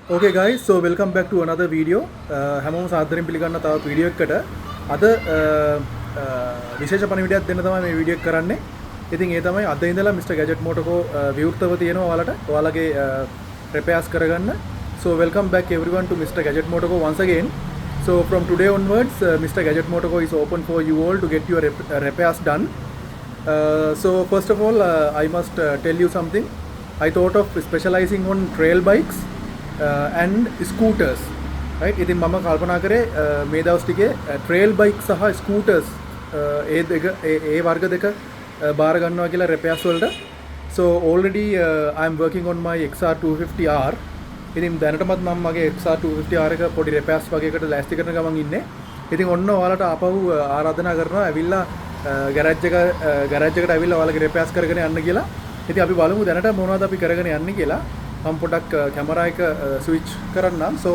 Okay guys, so welcome back to another video. හැමෝම සාදරයෙන් පිළිගන්න තවත් වීඩියෝ එකකට. අද විශේෂ පණිවිඩයක් දෙන්න තමයි මේ වීඩියෝ එක කරන්නේ. ඉතින් ඒ තමයි අද ඉඳලා Mr. Gadget Motoco විවෘතව තියෙනවා ඔයාලට. ඔයාලගේ repairs කරගන්න. So welcome back everyone to Mr. Gadget Motoco once again. So from today onwards, Mr. Gadget Motoco is open for you all to get your repairs done. So first of all, I must tell you something. I thought of specializing on trail bikes and scooters, right? ඉතින් මම කල්පනා කරේ මේ දවස් ටිකේ trail bike සහ scooters ඒ වර්ග දෙක බාර ගන්නවා කියලා repairs වලට. So already I am working on my XR250R. ඉතින් දැනටමත් මම මගේ XR250R එක පොඩි repairs වගේකට ලෑස්ති කරන ගමන් ඉන්නේ. ඉතින් ඔන්න ඔයාලට ආපහු ආරාධනා කරනවා ඇවිල්ලා garage එකට ඇවිල්ලා ඔයාලගේ repairs කරගෙන යන්න කියලා. ඉතින් අපි බලමු දැනට මොනවද අපි කරගෙන යන්නේ කියලා. I'm පොඩක් camera එක switch කරන්නම්. So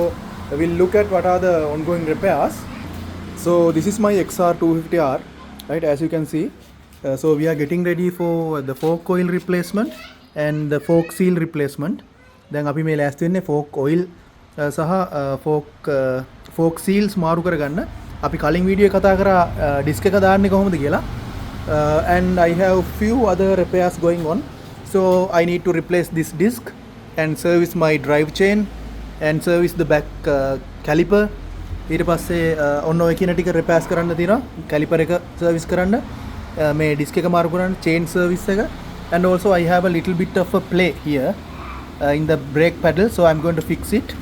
we'll look at what are the ongoing repairs. So this is my XR250R, right? As you can see, so we are getting ready for the fork oil replacement and the fork seal replacement. දැන් අපි මේ ලෑස්ති වෙන්නේ fork oil සහ fork seals මාරු කරගන්න. අපි කලින් වීඩියෝ එක කතා කරා disk එක දාන්නේ කොහොමද කියලා. And I have few other repairs going on. So I need to replace this disc and service my drive chain and service the back caliper. ඊට පස්සේ ඔන්න ඔය කියන ටික repairs කරන්න තියෙනවා. caliper එක service කරන්න, මේ disc එක මාරු කරන්න, chain service එක, and also I have a little bit of a play here in the brake pedal, so I'm going to fix it.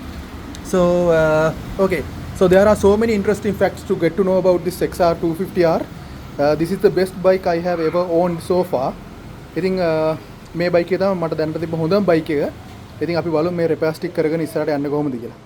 So okay, so there are so many interesting facts to get to know about this XR250R. This is the best bike I have ever owned so far. ඉතින් මේ bike එක තමයි මට දැනට තිබ්බ හොඳම bike එක. ඉතින් අපි බලමු මේ repairs ටික කරගෙන ඉස්සරහට යන්න කොහොමද කියලා.